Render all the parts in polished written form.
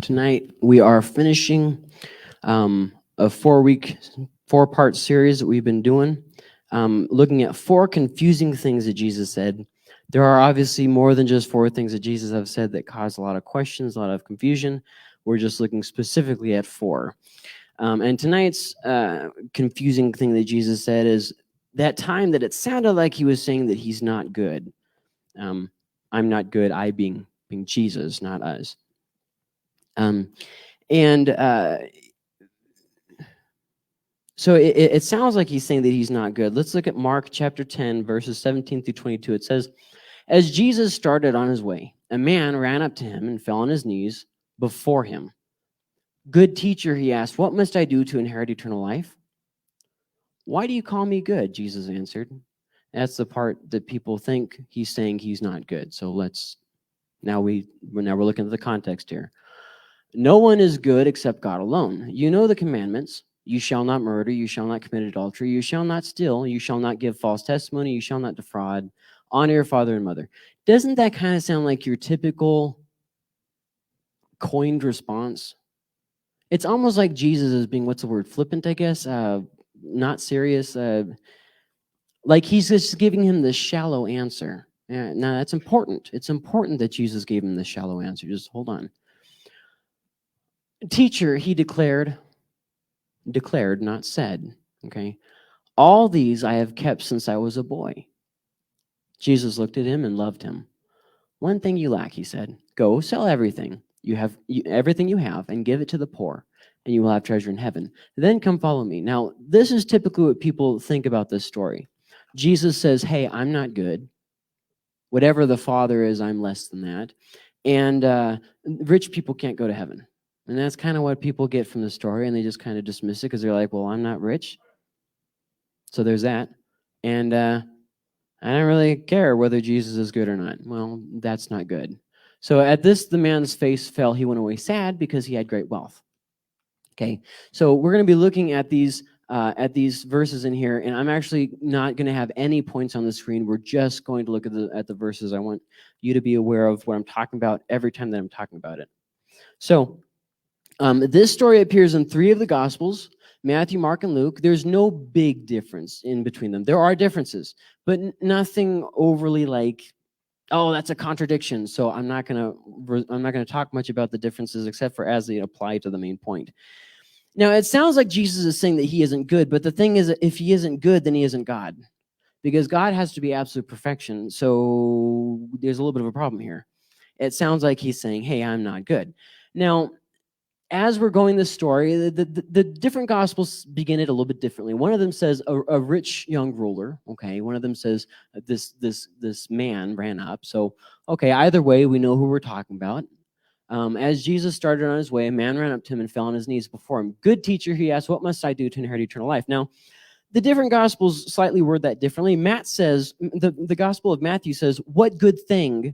Tonight we are finishing a 4-part series that we've been doing, looking at 4 confusing things that Jesus said. There are obviously more than just 4 things that Jesus have said that cause a lot of questions, a lot of confusion. We're just looking specifically at 4. And tonight's confusing thing that Jesus said is that time that it sounded like he was saying that he's not good. I'm not good, I being Jesus, not us. So it sounds like he's saying that he's not good. Let's look at Mark chapter 10, verses 17 through 22. It says, as Jesus started on his way, a man ran up to him and fell on his knees before him. Good teacher, he asked, what must I do to inherit eternal life? Why do you call me good? Jesus answered. That's the part that people think he's saying he's not good. So now we're looking at the context here. No one is good except God alone. You know the commandments. You shall not murder. You shall not commit adultery. You shall not steal. You shall not give false testimony. You shall not defraud. Honor your father and mother. Doesn't that kind of sound like your typical coined response? It's almost like Jesus is being, what's the word, flippant, I guess, not serious. Like he's just giving him this shallow answer. Now, that's important. It's important that Jesus gave him this shallow answer. Just hold on. Teacher, he declared, not said, okay? All these I have kept since I was a boy. Jesus looked at him and loved him. One thing you lack, he said. Go sell everything everything you have and give it to the poor, and you will have treasure in heaven. Then come follow me. Now, this is typically what people think about this story. Jesus says, hey, I'm not good. Whatever the Father is, I'm less than that. And rich people can't go to heaven. And that's kind of what people get from the story, and they just kind of dismiss it because they're like, well, I'm not rich. So there's that. And I don't really care whether Jesus is good or not. Well, that's not good. So at this, the man's face fell. He went away sad because he had great wealth. Okay, so we're going to be looking at these verses in here, and I'm actually not going to have any points on the screen. We're just going to look at the verses. I want you to be aware of what I'm talking about every time that I'm talking about it. So this story appears in 3 of the Gospels, Matthew, Mark, and Luke. There's no big difference in between them. There are differences, but nothing overly like, oh, that's a contradiction. So I'm not gonna talk much about the differences except for as they apply to the main point. Now, it sounds like Jesus is saying that he isn't good, but the thing is that if he isn't good, then he isn't God, because God has to be absolute perfection. So there's a little bit of a problem here. It sounds like he's saying, hey, I'm not good. Now, as we're going this story, the different Gospels begin it a little bit differently. One of them says a rich young ruler, okay? One of them says this man ran up. So, okay, either way, we know who we're talking about. As Jesus started on his way, a man ran up to him and fell on his knees before him. Good teacher, he asked, what must I do to inherit eternal life? Now, the different Gospels slightly word that differently. Matt says, the Gospel of Matthew says, what good thing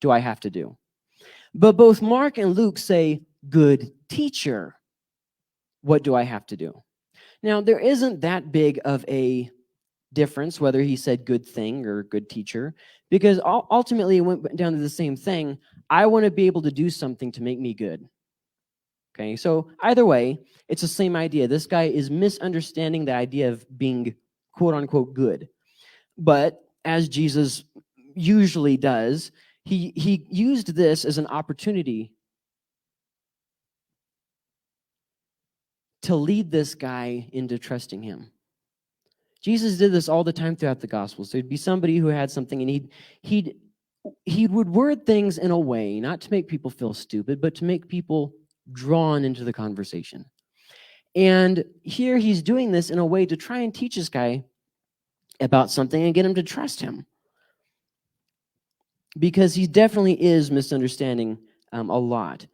do I have to do? But both Mark and Luke say, good teacher, what do I have to do? Now, there isn't that big of a difference whether he said good thing or good teacher, because ultimately it went down to the same thing. I want to be able to do something to make me good. Okay, so either way, it's the same idea. This guy is misunderstanding the idea of being quote unquote good. But as Jesus usually does, he used this as an opportunity to lead this guy into trusting him. Jesus did this all the time throughout the Gospels. There'd be somebody who had something, and he would word things in a way, not to make people feel stupid, but to make people drawn into the conversation. And here he's doing this in a way to try and teach this guy about something and get him to trust him, because he definitely is misunderstanding a lot.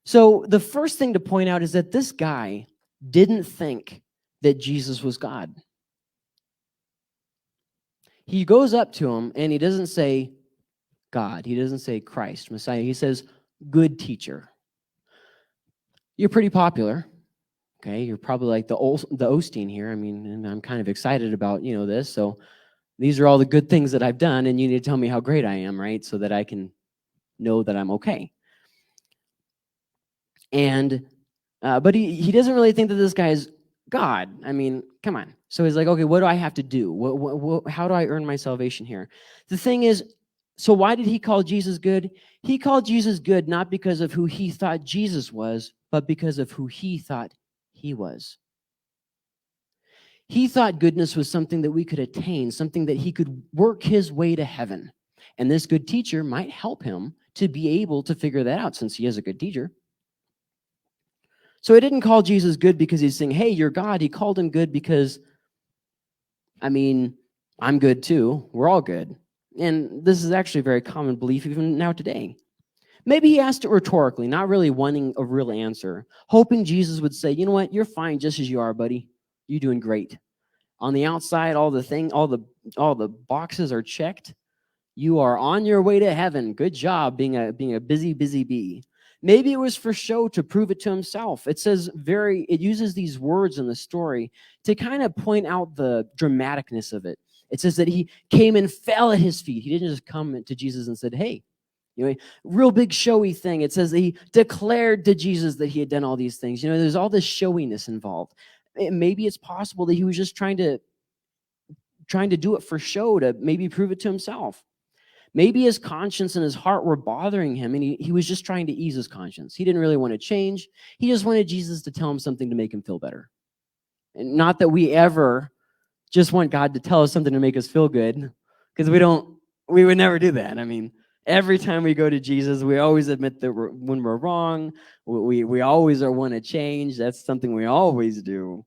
So the first thing to point out is that this guy didn't think that Jesus was God. He goes up to him and he doesn't say God. He doesn't say Christ, Messiah. He says, good teacher. You're pretty popular. Okay, you're probably like the Osteen here. I mean, and I'm kind of excited about, this. So these are all the good things that I've done, and you need to tell me how great I am, right? So that I can know that I'm okay. And but he doesn't really think that this guy is God. I mean, come on. So he's like, okay, what do I have to do? How do I earn my salvation here? The thing is, so why did he call Jesus good? He called Jesus good not because of who he thought Jesus was, but because of who he thought he was. He thought goodness was something that we could attain, something that he could work his way to heaven. And this good teacher might help him to be able to figure that out since he is a good teacher. So he didn't call Jesus good because he's saying, hey, you're God. He called him good because, I mean, I'm good too. We're all good. And this is actually a very common belief even now today. Maybe he asked it rhetorically, not really wanting a real answer, hoping Jesus would say, you know what, you're fine just as you are, buddy. You're doing great. On the outside, all the boxes are checked. You are on your way to heaven. Good job being a busy bee. Maybe it was for show to prove it to himself. It uses these words in the story to kind of point out the dramaticness of it. It says that he came and fell at his feet. He didn't just come to Jesus and said, hey, real big showy thing. It says that he declared to Jesus that he had done all these things. There's all this showiness involved. Maybe it's possible that he was just trying to do it for show to maybe prove it to himself. Maybe his conscience and his heart were bothering him, and he was just trying to ease his conscience. He didn't really want to change. He just wanted Jesus to tell him something to make him feel better. And not that we ever just want God to tell us something to make us feel good, because we would never do that. I mean, every time we go to Jesus, we always admit that when we're wrong. We always want to change. That's something we always do.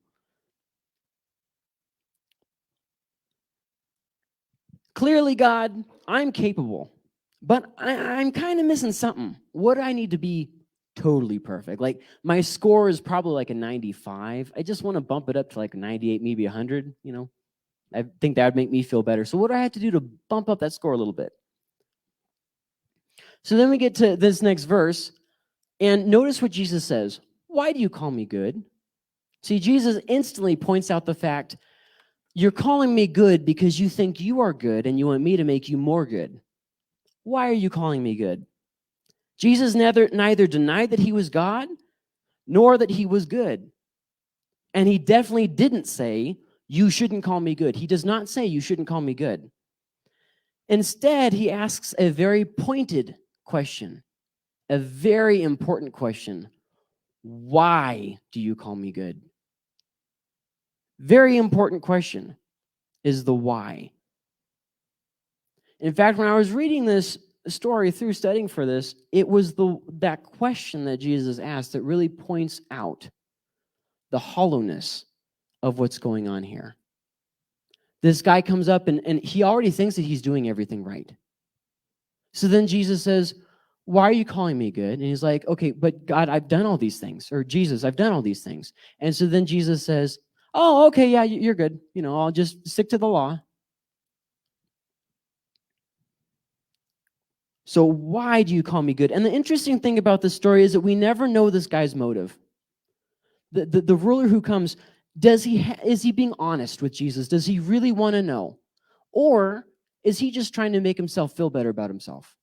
Clearly, God, I'm capable, but I'm kind of missing something. What do I need to be totally perfect? Like, my score is probably like a 95. I just want to bump it up to like 98, maybe 100. I think that would make me feel better. So what do I have to do to bump up that score a little bit? So then we get to this next verse, and notice what Jesus says. Why do you call me good? See, Jesus instantly points out the fact, you're calling me good because you think you are good and you want me to make you more good. Why are you calling me good? Jesus neither denied that he was God, nor that he was good. And he definitely didn't say, you shouldn't call me good. He does not say you shouldn't call me good. Instead, he asks a very pointed question, a very important question. Why do you call me good? Very important question is the why. In fact, when I was reading this story through studying for this, it was that question that Jesus asked that really points out the hollowness of what's going on here. This guy comes up and he already thinks that he's doing everything right. So then Jesus says, why are you calling me good? And he's like, okay, but God, I've done all these things. Or Jesus, I've done all these things. And so then Jesus says, oh, okay, yeah, you're good. I'll just stick to the law. So why do you call me good? And the interesting thing about this story is that we never know this guy's motive. The ruler who comes, is he being honest with Jesus? Does he really want to know? Or is he just trying to make himself feel better about himself?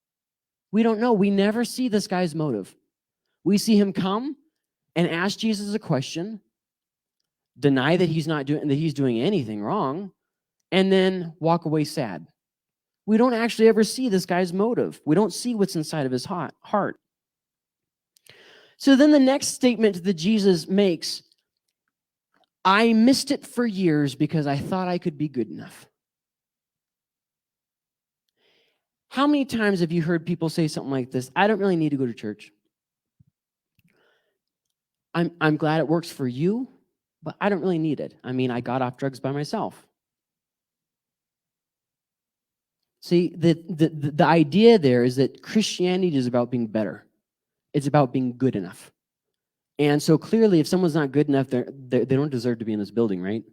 We don't know. We never see this guy's motive. We see him come and ask Jesus a question, deny that he's doing anything wrong, and then walk away sad. We don't actually ever see this guy's motive. We don't see what's inside of his heart. So then the next statement that Jesus makes, I missed it for years because I thought I could be good enough. How many times have you heard people say something like this? I don't really need to go to church. I'm glad it works for you, but I don't really need it. I mean, I got off drugs by myself. See, the idea there is that Christianity is about being better. It's about being good enough. And so clearly, if someone's not good enough, they don't deserve to be in this building, right?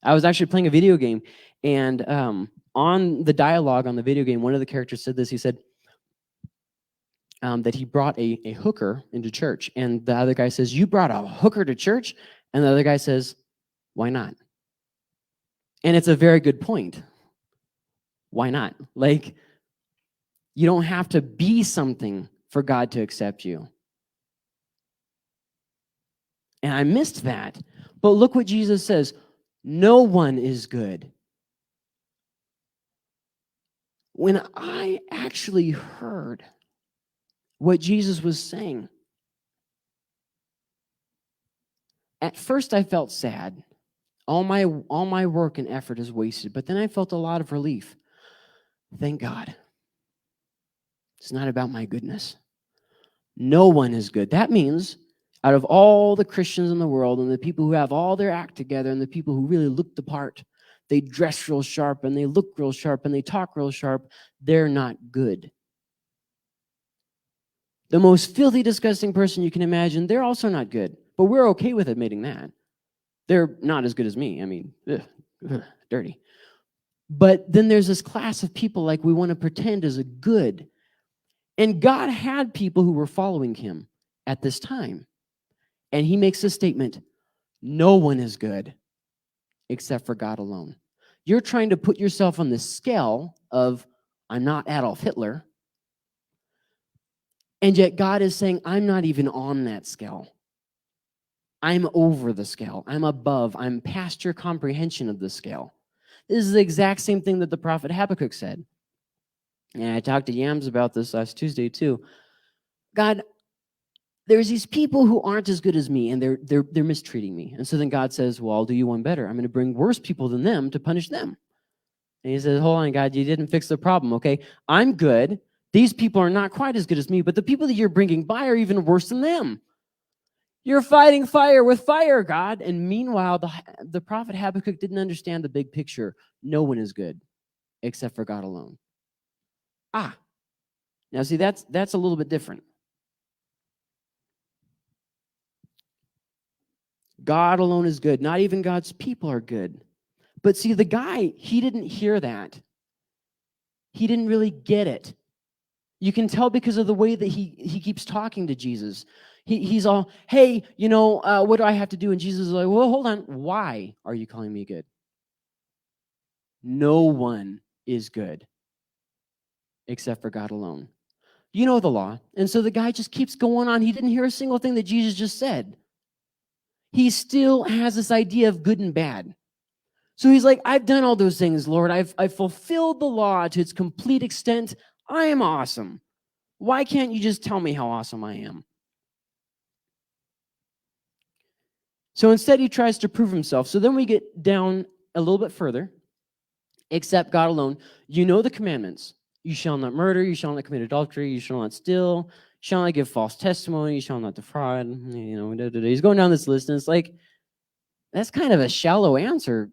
I was actually playing a video game, and on the dialogue on the video game, one of the characters said this. He said that he brought a hooker into church, and the other guy says, you brought a hooker to church? And the other guy says, why not? And it's a very good point. Why not? Like, you don't have to be something for God to accept you. And I missed that. But look what Jesus says. No one is good. When I actually heard what Jesus was saying, at first I felt sad. All my work and effort is wasted. But then I felt a lot of relief. Thank God. It's not about my goodness. No one is good. That means out of all the Christians in the world and the people who have all their act together and the people who really look the part, they dress real sharp and they look real sharp and they talk real sharp, they're not good. The most filthy, disgusting person you can imagine, they're also not good. But we're okay with admitting that. They're not as good as me. I mean, dirty. But then there's this class of people like we want to pretend is a good. And God had people who were following him at this time. And he makes a statement, no one is good except for God alone. You're trying to put yourself on the scale of, I'm not Adolf Hitler. And yet God is saying, I'm not even on that scale. I'm over the scale. I'm above. I'm past your comprehension of the scale. This is the exact same thing that the prophet Habakkuk said. And I talked to Yams about this last Tuesday too. God, there's these people who aren't as good as me, and they're mistreating me. And so then God says, well, I'll do you one better. I'm going to bring worse people than them to punish them. And he says, hold on, God, you didn't fix the problem, okay? I'm good. These people are not quite as good as me, but the people that you're bringing by are even worse than them. You're fighting fire with fire, God. And meanwhile, the prophet Habakkuk didn't understand the big picture. No one is good except for God alone. Now see, that's a little bit different. God alone is good. Not even God's people are good. But see, the guy, he didn't hear that. He didn't really get it. You can tell because of the way that he keeps talking to Jesus. He's all, hey, what do I have to do? And Jesus is like, well, hold on. Why are you calling me good? No one is good except for God alone. You know the law. And so the guy just keeps going on. He didn't hear a single thing that Jesus just said. He still has this idea of good and bad. So he's like, I've done all those things, Lord. I've fulfilled the law to its complete extent. I am awesome. Why can't you just tell me how awesome I am? So instead, he tries to prove himself. So then we get down a little bit further. Except God alone. You know the commandments. You shall not murder. You shall not commit adultery. You shall not steal. You shall not give false testimony. You shall not defraud. He's going down this list, and it's like, that's kind of a shallow answer.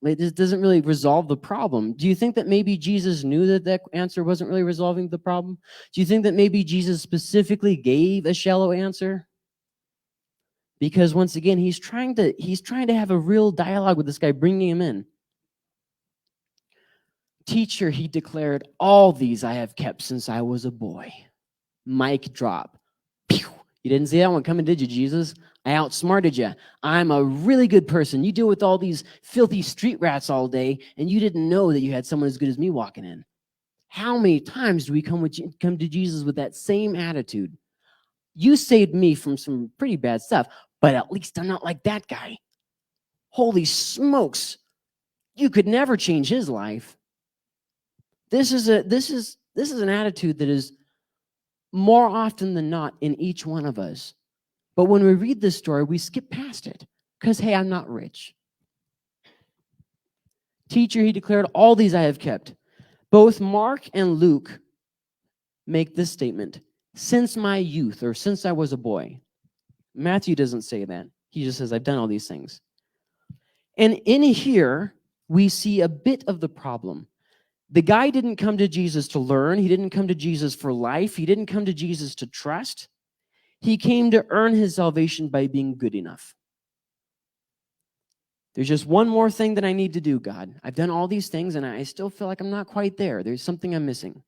It doesn't really resolve the problem. Do you think that maybe Jesus knew that answer wasn't really resolving the problem? Do you think that maybe Jesus specifically gave a shallow answer? Because once again, he's trying to have a real dialogue with this guy, bringing him in. Teacher, he declared, all these I have kept since I was a boy. Mic drop. Pew! You didn't see that one coming, did you, Jesus? I outsmarted you. I'm a really good person. You deal with all these filthy street rats all day, and you didn't know that you had someone as good as me walking in. How many times do we come to Jesus with that same attitude? You saved me from some pretty bad stuff, but at least I'm not like that guy. Holy smokes. You could never change his life. This is an attitude that is more often than not in each one of us. But when we read this story, we skip past it because, hey, I'm not rich. Teacher, he declared, all these I have kept. Both Mark and Luke make this statement, since my youth, or since I was a boy. Matthew doesn't say that. He just says, I've done all these things. And in here, we see a bit of the problem. The guy didn't come to Jesus to learn. He didn't come to Jesus for life. He didn't come to Jesus to trust. He came to earn his salvation by being good enough. There's just one more thing that I need to do, God. I've done all these things, and I still feel like I'm not quite there. There's something I'm missing.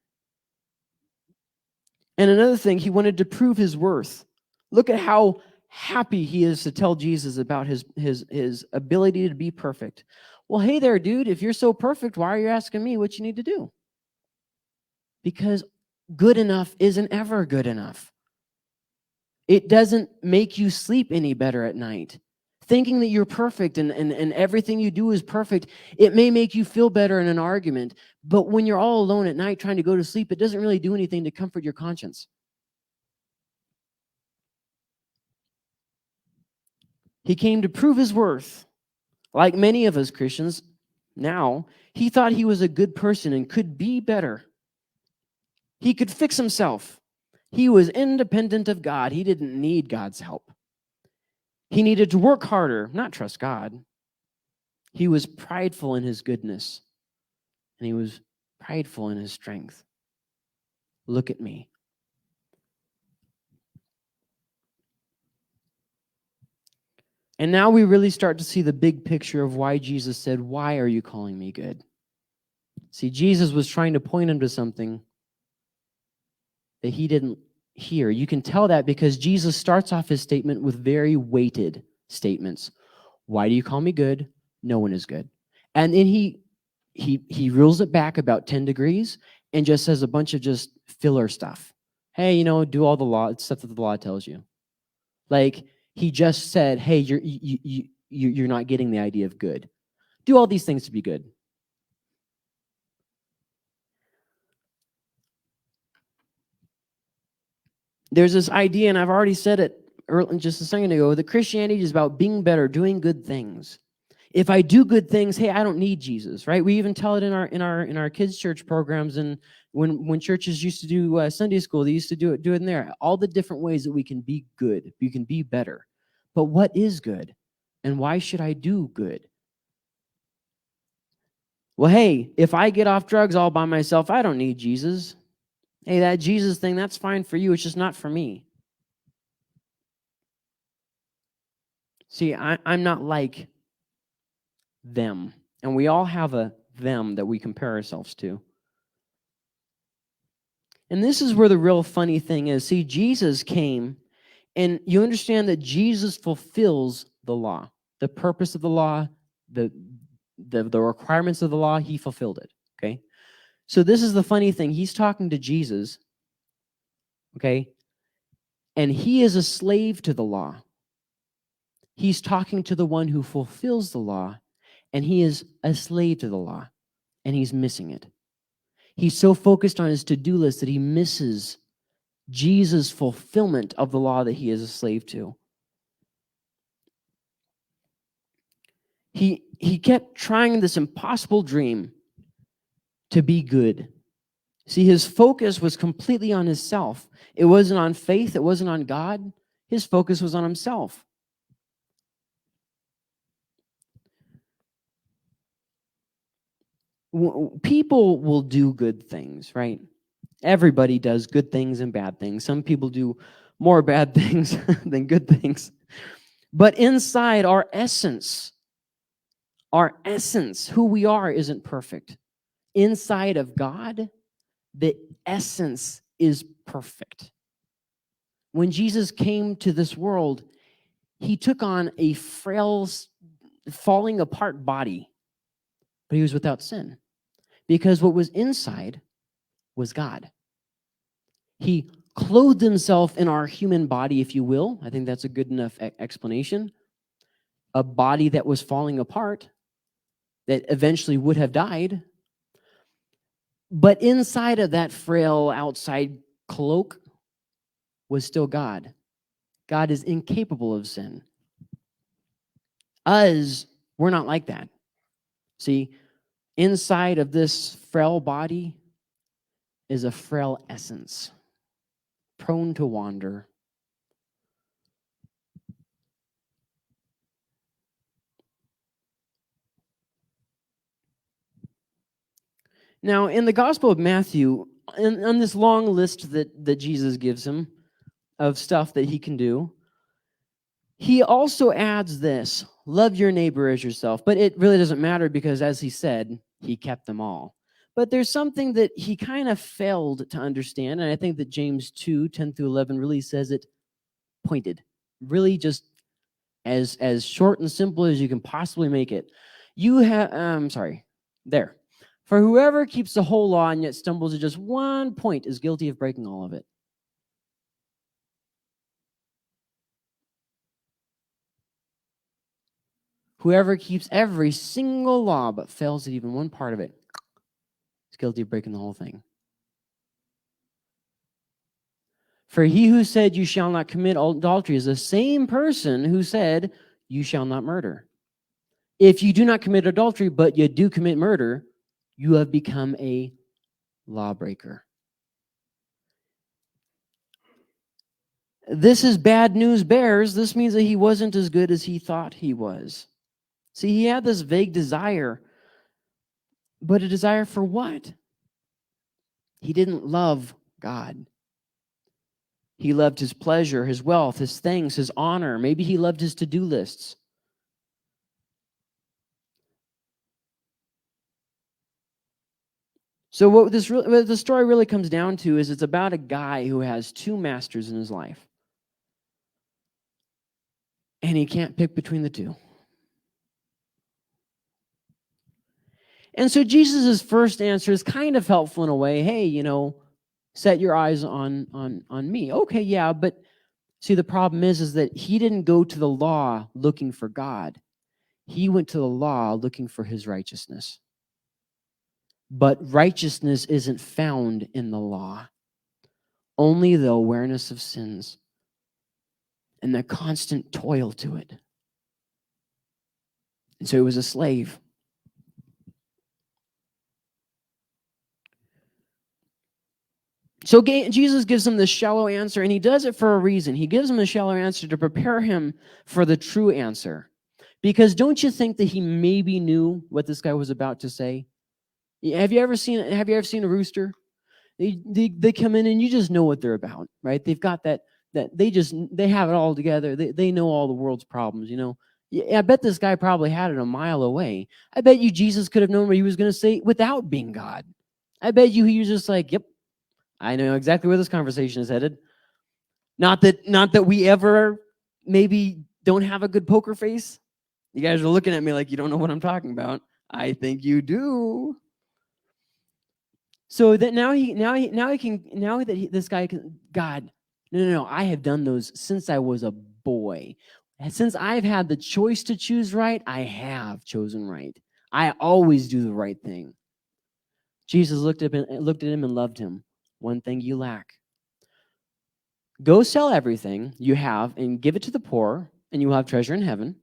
And another thing, he wanted to prove his worth. Look at how happy he is to tell Jesus about his ability to be perfect. Well, hey there, dude. If you're so perfect, why are you asking me what you need to do? Because good enough isn't ever good enough. It doesn't make you sleep any better at night. Thinking that you're perfect and everything you do is perfect, it may make you feel better in an argument, but when you're all alone at night trying to go to sleep, it doesn't really do anything to comfort your conscience. He came to prove his worth. Like many of us Christians now, he thought he was a good person and could be better. He could fix himself. He was independent of God. He didn't need God's help. He needed to work harder, not trust God. He was prideful in his goodness, and he was prideful in his strength. Look at me. And now we really start to see the big picture of why Jesus said, "Why are you calling me good?" See, Jesus was trying to point him to something that he didn't hear. You can tell that because Jesus starts off his statement with very weighted statements. Why do you call me good? No one is good. And then he reels it back about 10 degrees and just says a bunch of just filler stuff. Hey, do all the law stuff that the law tells you. Like he just said, hey, you're not getting the idea of good. Do all these things to be good. There's this idea, and I've already said it just a second ago, that Christianity is about being better, doing good things. If I do good things, hey, I don't need Jesus, right? We even tell it in our kids' church programs, and when churches used to do Sunday school, they used to do it in there. All the different ways that we can be good, we can be better. But what is good, and why should I do good? Well, hey, if I get off drugs all by myself, I don't need Jesus. Hey, that Jesus thing, that's fine for you. It's just not for me. See, I'm not like them. And we all have a them that we compare ourselves to. And this is where the real funny thing is. See, Jesus came, and you understand that Jesus fulfills the law. The purpose of the law, the requirements of the law, he fulfilled it, okay? So this is the funny thing. He's talking to Jesus, okay? And he is a slave to the law. He's talking to the one who fulfills the law, and he is a slave to the law, and he's missing it. He's so focused on his to-do list that he misses Jesus' fulfillment of the law that he is a slave to. He kept trying this impossible dream to be good. See, his focus was completely on himself. It wasn't on faith. It wasn't on God. His focus was on himself. People will do good things, right? Everybody does good things and bad things. Some people do more bad things than good things. But inside our essence, who we are isn't perfect. Inside of God, the essence is perfect. When Jesus came to this world, he took on a frail, falling apart body, but he was without sin. Because what was inside was God. He clothed himself in our human body, if you will. I think that's a good enough explanation. A body that was falling apart, that eventually would have died. But inside of that frail outside cloak was still God. God is incapable of sin. Us, we're not like that. See, inside of this frail body is a frail essence, prone to wander. Now, in the Gospel of Matthew, on this long list that Jesus gives him of stuff that he can do, he also adds this, love your neighbor as yourself. But it really doesn't matter because, as he said, he kept them all. But there's something that he kind of failed to understand, and I think that James 2, 10 through 11 really says it pointed, really just as short and simple as you can possibly make it. There. For whoever keeps the whole law and yet stumbles at just one point is guilty of breaking all of it. Whoever keeps every single law but fails at even one part of it is guilty of breaking the whole thing. For he who said you shall not commit adultery is the same person who said you shall not murder. If you do not commit adultery, but you do commit murder, you have become a lawbreaker. This is bad news bears. This means that he wasn't as good as he thought he was. See, he had this vague desire, but a desire for what? He didn't love God. He loved his pleasure, his wealth, his things, his honor. Maybe he loved his to-do lists. So what the story really comes down to is it's about a guy who has two masters in his life. And he can't pick between the two. And so Jesus' first answer is kind of helpful in a way. Hey, set your eyes on me. Okay, yeah, but see, the problem is that he didn't go to the law looking for God. He went to the law looking for his righteousness. But righteousness isn't found in the law. Only the awareness of sins and the constant toil to it. And so he was a slave. So Jesus gives him this shallow answer, and he does it for a reason. He gives him a shallow answer to prepare him for the true answer. Because don't you think that he maybe knew what this guy was about to say? Have you ever seen a rooster? They come in and you just know what they're about, right? They've got that they have it all together. They know all the world's problems, I bet this guy probably had it a mile away. I bet you Jesus could have known what he was going to say without being God. I bet you he was just like, yep, I know exactly where this conversation is headed. Not that we ever maybe don't have a good poker face. You guys are looking at me like you don't know what I'm talking about. I think you do. So that this guy can, God, no, I have done those since I was a boy. And since I've had the choice to choose right, I have chosen right. I always do the right thing. Jesus looked at him and loved him. One thing you lack. Go sell everything you have and give it to the poor, and you will have treasure in heaven.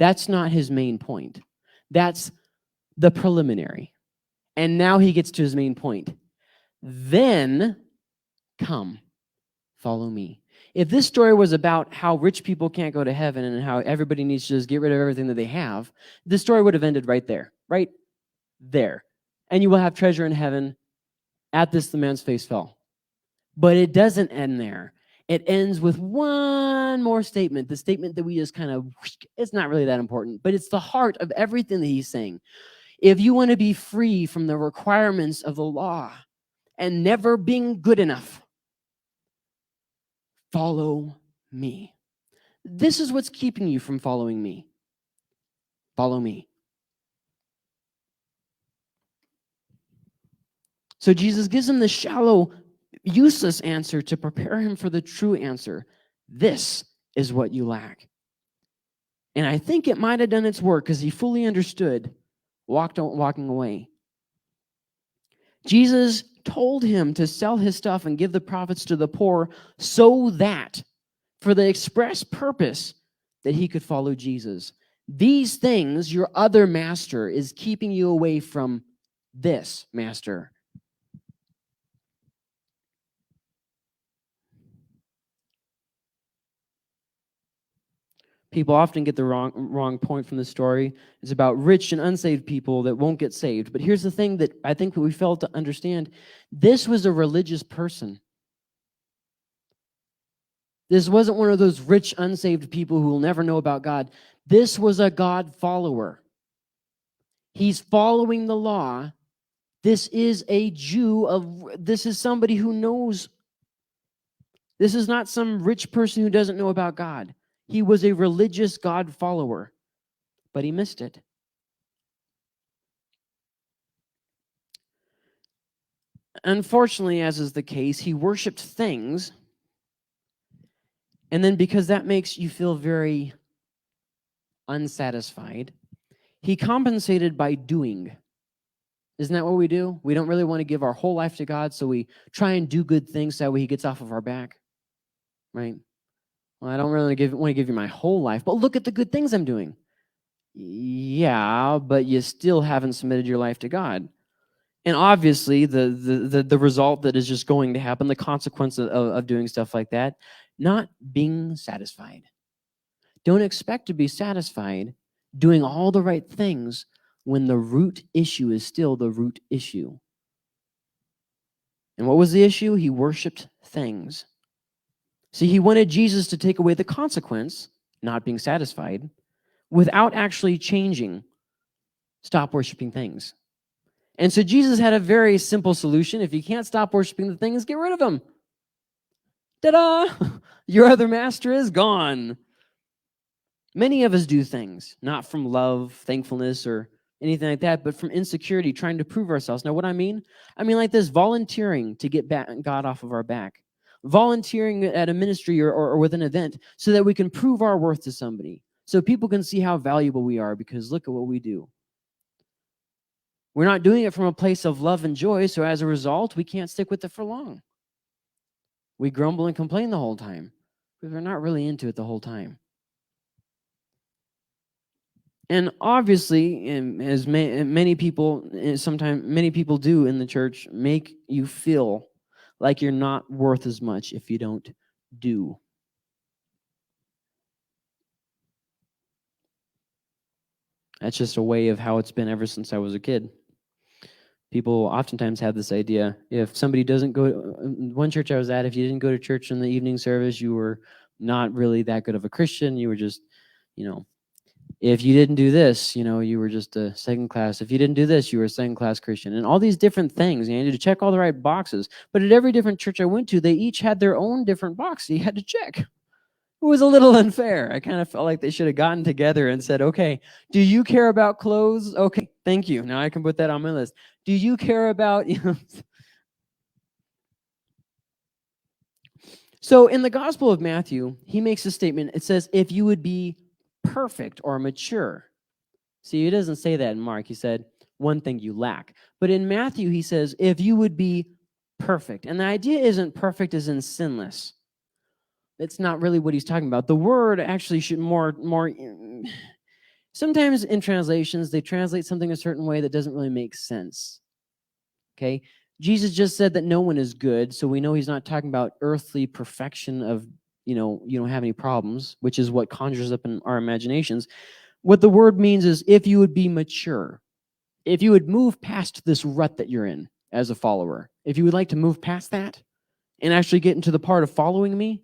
That's not his main point. That's the preliminary. And now he gets to his main point. Then come, follow me. If this story was about how rich people can't go to heaven and how everybody needs to just get rid of everything that they have, this story would have ended right there. Right there. And you will have treasure in heaven. At this, the man's face fell. But it doesn't end there. It ends with one more statement, the statement that we just kind of, it's not really that important, but it's the heart of everything that he's saying. If you want to be free from the requirements of the law and never being good enough, follow me. This is what's keeping you from following me. Follow me. So Jesus gives him the shallow, useless answer to prepare him for the true answer. This is what you lack. And I think it might have done its work because he fully understood, walking away. Jesus told him to sell his stuff and give the profits to the poor so that, for the express purpose that he could follow Jesus. These things, your other master is keeping you away from this master. People often get the wrong point from the story. It's about rich and unsaved people that won't get saved. But here's the thing that I think that we failed to understand. This was a religious person. This wasn't one of those rich, unsaved people who will never know about God. This was a God follower. He's following the law. This is a Jew. This is somebody who knows. This is not some rich person who doesn't know about God. He was a religious God follower, but he missed it. Unfortunately, as is the case, he worshiped things, and then because that makes you feel very unsatisfied. He compensated by doing. Isn't that what we do? We don't really want to give our whole life to God, so we try and do good things so that way He gets off of our back, right? Well, I don't really want to give you my whole life, but look at the good things I'm doing. Yeah, but you still haven't submitted your life to God. And obviously, the result that is just going to happen, the consequence of doing stuff like that, not being satisfied. Don't expect to be satisfied doing all the right things when the root issue is still the root issue. And what was the issue? He worshiped things. See, he wanted Jesus to take away the consequence, not being satisfied, without actually changing. Stop worshiping things. And so Jesus had a very simple solution. If you can't stop worshiping the things, get rid of them. Ta-da! Your other master is gone. Many of us do things, not from love, thankfulness, or anything like that, but from insecurity, trying to prove ourselves. Now, what I mean like this, volunteering to get God off of our back, volunteering at a ministry or with an event so that we can prove our worth to somebody, so people can see how valuable we are, because look at what we do. We're not doing it from a place of love and joy, so as a result, we can't stick with it for long. We grumble and complain the whole time, because we're not really into it the whole time. And obviously, as many people do in the church, make you feel like you're not worth as much if you don't do. That's just a way of how it's been ever since I was a kid. People oftentimes have this idea, if somebody doesn't go, one church I was at, if you didn't go to church in the evening service, you were not really that good of a Christian. You were just, if you didn't do this, you were just a second class. If you didn't do this, you were a second class Christian. And all these different things. You needed to check all the right boxes. But at every different church I went to, they each had their own different box you had to check. It was a little unfair. I kind of felt like they should have gotten together and said, okay, do you care about clothes? Okay, thank you. Now I can put that on my list. Do you care about... So in the Gospel of Matthew, he makes a statement. It says, if you would be perfect or mature. See, he doesn't say that in Mark. He said, one thing you lack. But in Matthew, he says, if you would be perfect. And the idea isn't perfect as in sinless. That's not really what he's talking about. The word actually should more. Sometimes in translations, they translate something a certain way that doesn't really make sense. Okay? Jesus just said that no one is good, so we know he's not talking about earthly perfection of, you don't have any problems, which is what conjures up in our imaginations. What the word means is if you would be mature, if you would move past this rut that you're in as a follower, if you would like to move past that and actually get into the part of following me,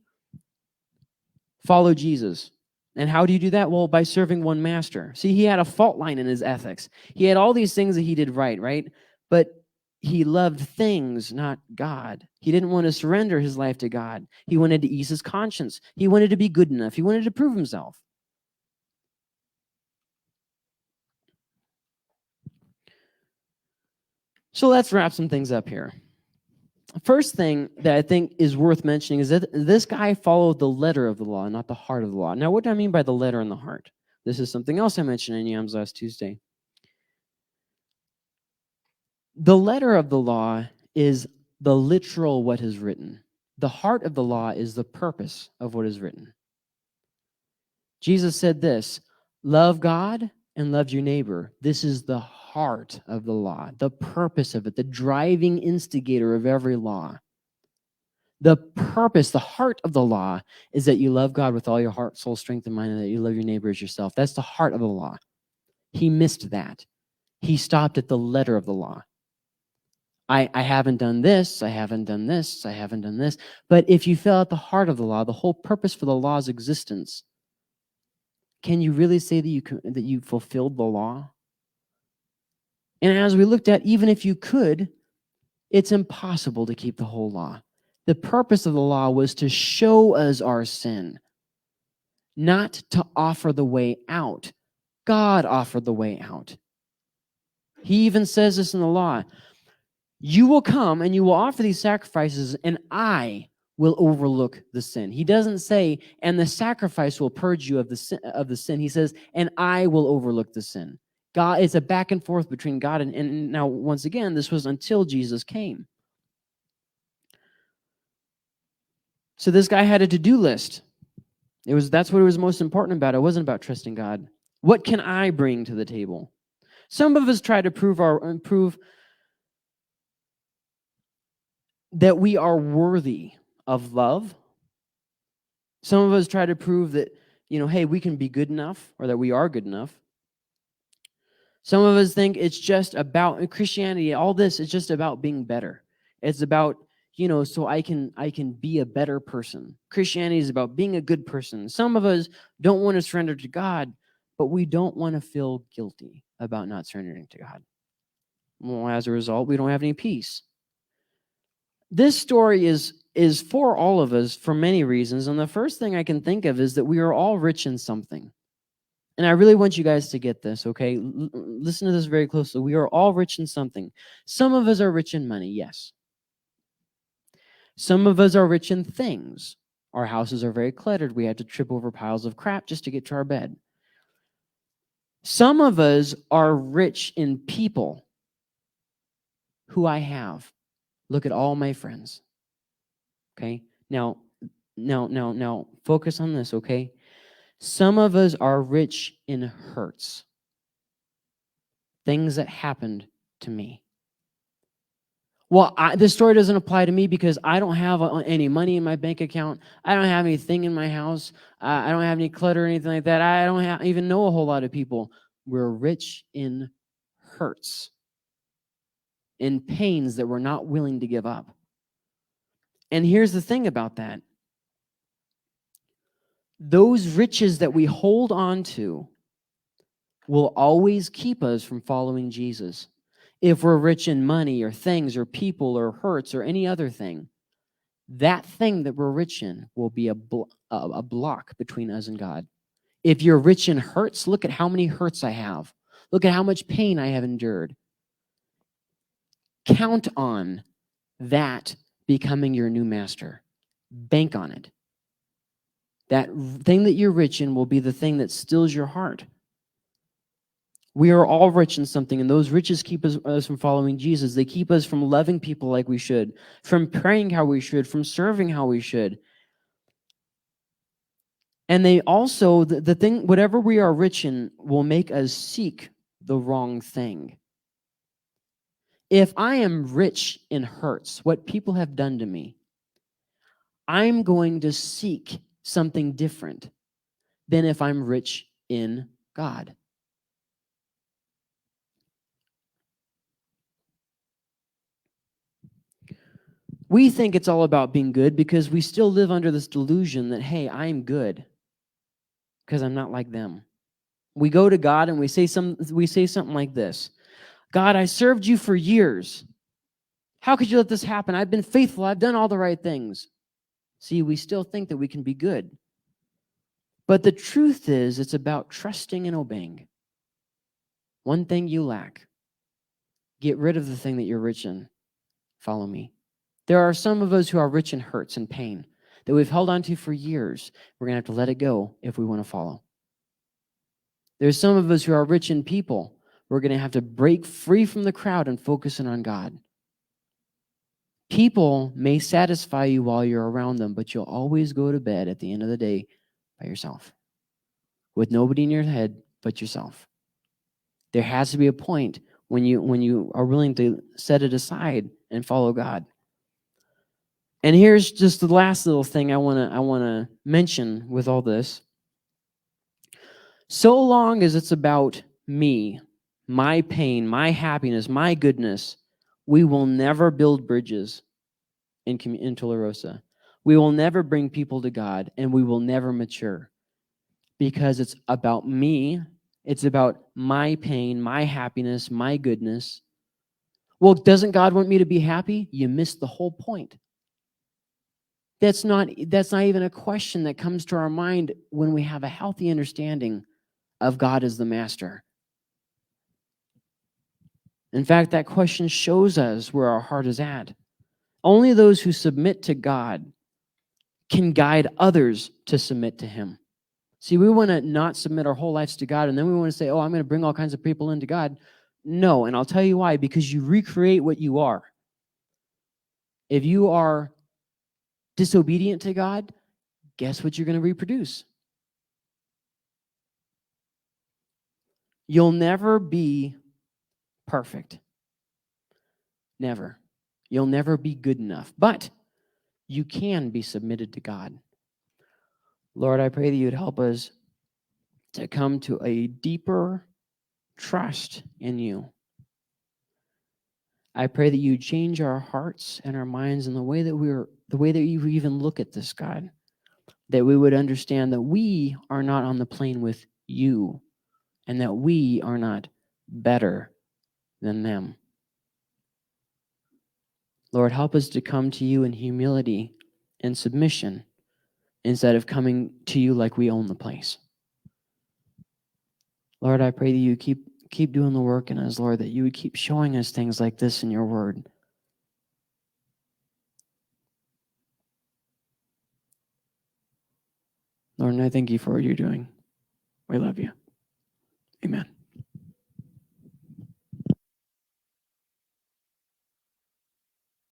follow Jesus. And how do you do that? Well, by serving one master. See, he had a fault line in his ethics. He had all these things that he did right? But he loved things, not God. He didn't want to surrender his life to God. He wanted to ease his conscience. He wanted to be good enough. He wanted to prove himself. So let's wrap some things up here. First thing that I think is worth mentioning is that this guy followed the letter of the law, not the heart of the law. Now, what do I mean by the letter and the heart? This is something else I mentioned in Yams last Tuesday. The letter of the law is the literal what is written. The heart of the law is the purpose of what is written. Jesus said this, love God and love your neighbor. This is the heart of the law, the purpose of it, the driving instigator of every law. The purpose, the heart of the law is that you love God with all your heart, soul, strength, and mind, and that you love your neighbor as yourself. That's the heart of the law. He missed that. He stopped at the letter of the law. I haven't done this, I haven't done this, I haven't done this. But if you fell at the heart of the law, the whole purpose for the law's existence, can you really say that you fulfilled the law? And as we looked at, even if you could, it's impossible to keep the whole law. The purpose of the law was to show us our sin, not to offer the way out. God offered the way out. He even says this in the law. You will come and you will offer these sacrifices, and I will overlook the sin. He doesn't say, and the sacrifice will purge you of the sin. He says, and I will overlook the sin. God, it's a back and forth between God and now, once again, this was until Jesus came. So this guy had a to-do list. That's what it was most important about. It wasn't about trusting God. What can I bring to the table? Some of us try to prove that we are worthy of love. Some of us try to prove that, hey, we can be good enough, or that we are good enough. Some of us think it's just about, in Christianity, all this is just about being better. It's about, so I can be a better person. Christianity is about being a good person. Some of us don't want to surrender to God, but we don't want to feel guilty about not surrendering to God. Well, as a result, we don't have any peace. This story is for all of us for many reasons, and the first thing I can think of is that we are all rich in something. And I really want you guys to get this, okay? Listen to this very closely. We are all rich in something. Some of us are rich in money, yes. Some of us are rich in things. Our houses are very cluttered. We have to trip over piles of crap just to get to our bed. Some of us are rich in people. Who I have. Look at all my friends. Okay? Now, focus on this, okay? Some of us are rich in hurts. Things that happened to me. Well, this story doesn't apply to me because I don't have any money in my bank account. I don't have anything in my house. I don't have any clutter or anything like that. I don't even know a whole lot of people. We're rich in hurts, in pains that we're not willing to give up. And here's the thing about that. Those riches that we hold on to will always keep us from following Jesus. If we're rich in money or things or people or hurts or any other thing, that thing that we're rich in will be a block between us and God. If you're rich in hurts, look at how many hurts I have. Look at how much pain I have endured. Count on that becoming your new master. Bank on it. That thing that you're rich in will be the thing that stills your heart. We are all rich in something, and those riches keep us from following Jesus. They keep us from loving people like we should, from praying how we should, from serving how we should. And they also, the thing, whatever we are rich in, will make us seek the wrong thing. If I am rich in hurts, what people have done to me, I'm going to seek something different than if I'm rich in God. We think it's all about being good because we still live under this delusion that, hey, I'm good because I'm not like them. We go to God and we say something like this. God, I served you for years. How could you let this happen? I've been faithful. I've done all the right things. See, we still think that we can be good. But the truth is, it's about trusting and obeying. One thing you lack. Get rid of the thing that you're rich in. Follow me. There are some of us who are rich in hurts and pain that we've held on to for years. We're going to have to let it go if we want to follow. There's some of us who are rich in people. We're going to have to break free from the crowd and focus in on God. People may satisfy you while you're around them, but you'll always go to bed at the end of the day by yourself, with nobody in your head but yourself. There has to be a point when you are willing to set it aside and follow God. And here's just the last little thing I want to mention with all this. So long as it's about me, my pain, my happiness, my goodness, we will never build bridges in Tularosa. We will never bring people to God, and we will never mature because it's about me. It's about my pain, my happiness, my goodness. Well, doesn't God want me to be happy? You missed the whole point. That's not even a question that comes to our mind when we have a healthy understanding of God as the master. In fact, that question shows us where our heart is at. Only those who submit to God can guide others to submit to him. See, we want to not submit our whole lives to God, and then we want to say, oh, I'm going to bring all kinds of people into God. No, and I'll tell you why, because you recreate what you are. If you are disobedient to God, guess what you're going to reproduce? You'll never be perfect. Never. You'll never be good enough. But you can be submitted to God. Lord, I pray that you would help us to come to a deeper trust in you. I pray that you change our hearts and our minds in the way that you even look at this, God. That we would understand that we are not on the plane with you, and that we are not better than them. Lord, help us to come to you in humility and submission instead of coming to you like we own the place. Lord, I pray that you keep doing the work in us, Lord, that you would keep showing us things like this in your word. Lord, and I thank you for what you're doing. We love you.